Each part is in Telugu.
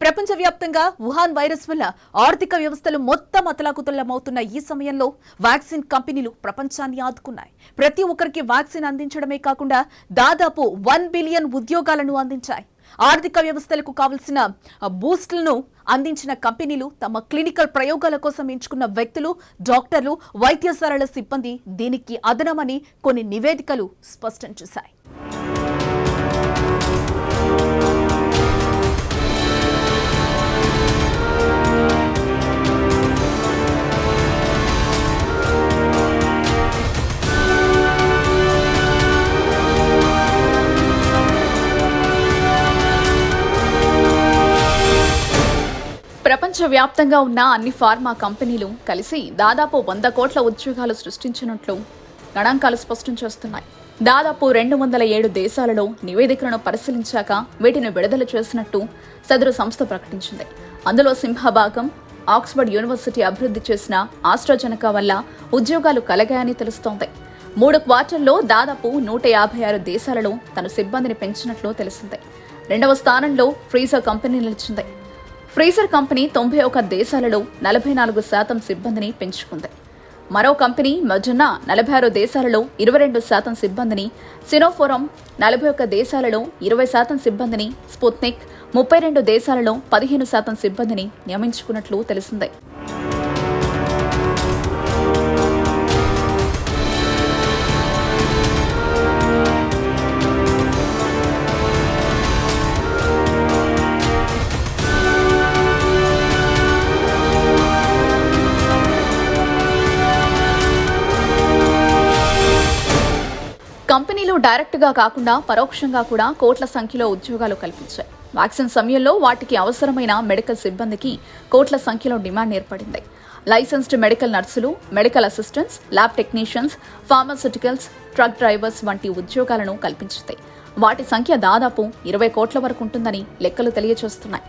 ప్రపంచవ్యాప్తంగా వుహాన్ వైరస్ వల్ల ఆర్థిక వ్యవస్థలు మొత్తం అతలాకుతలమవుతున్న ఈ సమయంలో వ్యాక్సిన్ కంపెనీలు ప్రపంచాన్ని ఆదుకున్నాయి. ప్రతి ఒక్కరికి వ్యాక్సిన్ అందించడమే కాకుండా దాదాపు 1 బిలియన్ ఉద్యోగాలను అందించాయి. ఆర్థిక వ్యవస్థలకు కావలసిన బూస్ట్లను అందించిన కంపెనీలు తమ క్లినికల్ ప్రయోగాల కోసం ఎంచుకున్న వ్యక్తులు, డాక్టర్లు, వైద్యశాలల సిబ్బంది దీనికి అదనమని కొన్ని నివేదికలు స్పష్టం చేశాయి. ప్రపంచవ్యాప్తంగా ఉన్న అన్ని ఫార్మా కంపెనీలు కలిసి దాదాపు 100 కోట్ల ఉద్యోగాలు సృష్టించినట్లు గణాంకాలు స్పష్టం చేస్తున్నాయి. దాదాపు 207 దేశాలలో నివేదికలను పరిశీలించాక వీటిని విడుదల చేసినట్టు సదరు సంస్థ ప్రకటించింది. అందులో సింహభాగం ఆక్స్ఫర్డ్ యూనివర్సిటీ అభివృద్ధి చేసిన ఆస్ట్రాజెనకా వల్ల ఉద్యోగాలు కలగాయని తెలుస్తోంది. 3 క్వార్టర్లో దాదాపు 156 దేశాలలో తన సిబ్బందిని పెంచినట్లు తెలిసింది. 2వ స్థానంలో ఫ్రీజర్ కంపెనీ నిలిచింది. ఫ్రీజర్ కంపెనీ 91 దేశాలలో 44% సిబ్బందిని పెంచుకుంది. మరో కంపెనీ మజన్నా 46 దేశాలలో 22% సిబ్బందిని, సినోఫార్మ్ 41 దేశాలలో 20% సిబ్బందిని, స్పుత్నిక్ 32 దేశాలలో 15% సిబ్బందిని నియమించుకున్నట్లు తెలిసింది. కంపెనీలు డైరెక్ట్గా కాకుండా పరోక్షంగా కూడా కోట్ల సంఖ్యలో ఉద్యోగాలు కల్పించాయి. వ్యాక్సిన్ సమయంలో వాటికి అవసరమైన మెడికల్ సిబ్బందికి కోట్ల సంఖ్యలో డిమాండ్ ఏర్పడింది. లైసెన్స్డ్ మెడికల్ నర్సులు, medical assistants, lab technicians, pharmaceuticals, truck drivers వంటి ఉద్యోగాలను కల్పించింది. వాటి సంఖ్య దాదాపు 20 కోట్ల వరకు ఉంటుందని లెక్కలు తెలియజేస్తున్నాయి.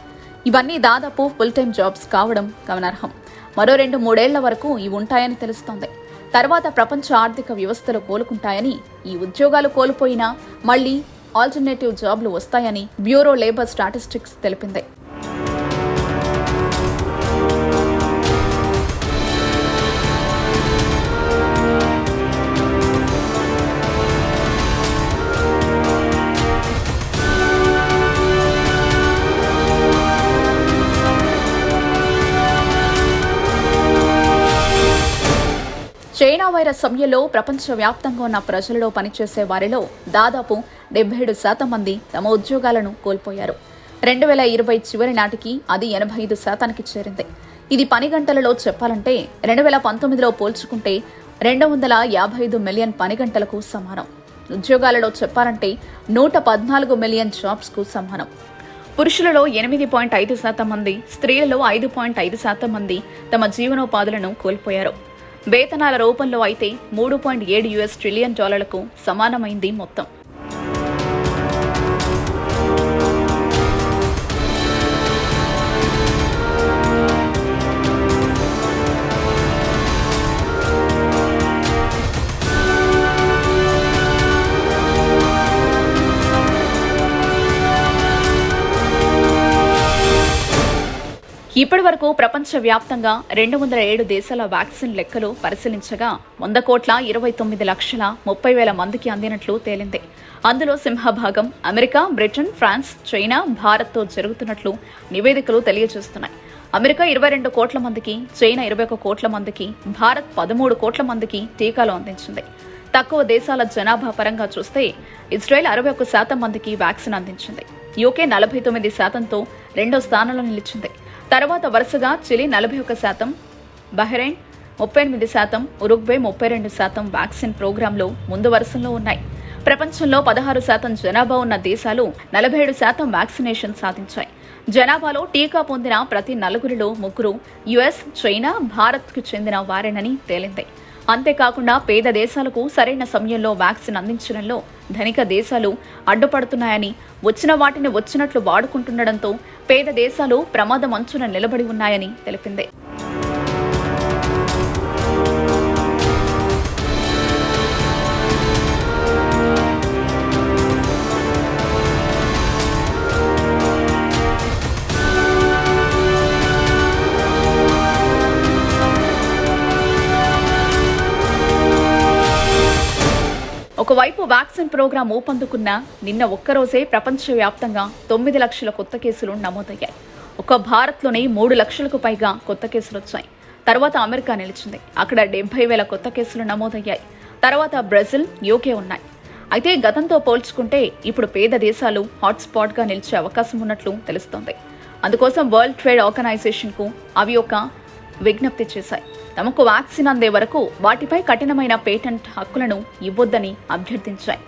ఇవన్నీ దాదాపు ఫుల్ టైం జాబ్స్ కావడం గమనార్హం. మరో 2-3 ఏళ్ల వరకు ఇవి ఉంటాయని తెలుస్తోంది. తర్వాత ప్రపంచ ఆర్థిక వ్యవస్థలు కోలుకుంటాయని, ఈ ఉద్యోగాలు కోల్పోయినా మళ్లీ ఆల్టర్నేటివ్ జాబ్లు వస్తాయని బ్యూరో లేబర్ స్టాటిస్టిక్స్ తెలిపింది. చైనా వైరస్ సమయంలో ప్రపంచవ్యాప్తంగా ఉన్న ప్రజలలో పనిచేసే వారిలో దాదాపు 77% మంది తమ ఉద్యోగాలను కోల్పోయారు. 2020 చివరి నాటికి అది 85%కి చేరింది. ఇది పని గంటలలో చెప్పాలంటే 2019లో పోల్చుకుంటే 255 మిలియన్ పని గంటలకు సమానం. ఉద్యోగాలలో చెప్పాలంటే 114 మిలియన్ జాబ్స్కు సమానం. పురుషులలో 8.5% మంది, స్త్రీలలో 5.5% మంది తమ జీవనోపాధులను కోల్పోయారు. వేతనాల రూపంలో అయితే $3.7 ట్రిలియన్ సమానమైంది మొత్తం. ఇప్పటి వరకు ప్రపంచవ్యాప్తంగా 207 దేశాల వ్యాక్సిన్ లెక్కలు పరిశీలించగా 129,29,30,000 మందికి అందినట్లు తేలింది. అందులో సింహభాగం అమెరికా, బ్రిటన్, ఫ్రాన్స్, చైనా, భారత్తో జరుగుతున్నట్లు నివేదికలు తెలియజేస్తున్నాయి. అమెరికా 22 కోట్ల మందికి, చైనా 21 కోట్ల మందికి, భారత్ 13 కోట్ల మందికి టీకాలు అందించింది. తక్కువ దేశాల జనాభా పరంగా చూస్తే ఇజ్రాయెల్ 61% మందికి వ్యాక్సిన్ అందించింది. యూకే 49%తో 2వ స్థానంలో నిలిచింది. తర్వాత వరుసగా చిలీ 41%, బహ్రెయిన్ 38%, ఉరుగ్వే 32% వ్యాక్సిన్ ప్రోగ్రాంలో ముందు వరుసలో ఉన్నాయి. ప్రపంచంలో 16% జనాభా ఉన్న దేశాలు 47% వ్యాక్సినేషన్ సాధించాయి. జనాభాలో టీకా పొందిన ప్రతి 4గురిలో 3 యుఎస్, చైనా, భారత్కు చెందిన వారేనని తేలింది. అంతేకాకుండా పేద దేశాలకు సరైన సమయంలో వ్యాక్సిన్ అందించడంలో ధనిక దేశాలు అడ్డుపడుతున్నాయని, వచ్చిన వాటిని వచ్చినట్లు వాడుకుంటుండటంతో పేద దేశాలు ప్రమాదం అంచున నిలబడి ఉన్నాయని తెలిపింది. ఒకవైపు వ్యాక్సిన్ ప్రోగ్రాం ఊపందుకున్న నిన్న ఒక్కరోజే ప్రపంచవ్యాప్తంగా 9 లక్షల కొత్త కేసులు నమోదయ్యాయి. ఒక్క భారత్లోనే 3 లక్షలకు పైగా కొత్త కేసులు వచ్చాయి. తర్వాత అమెరికా నిలిచింది. అక్కడ 70,000 కొత్త కేసులు నమోదయ్యాయి. తర్వాత బ్రెజిల్, యూకే ఉన్నాయి. అయితే గతంతో పోల్చుకుంటే ఇప్పుడు పేద దేశాలు హాట్స్పాట్గా నిలిచే అవకాశం ఉన్నట్లు తెలుస్తోంది. అందుకోసం వరల్డ్ ట్రేడ్ ఆర్గనైజేషన్కు అవి ఒక విజ్ఞప్తి చేశాయి. తమకు వ్యాక్సిన్ అందే వరకు వాటిపై కఠినమైన పేటెంట్ హక్కులను ఇవ్వొద్దని అభ్యర్థించాయి.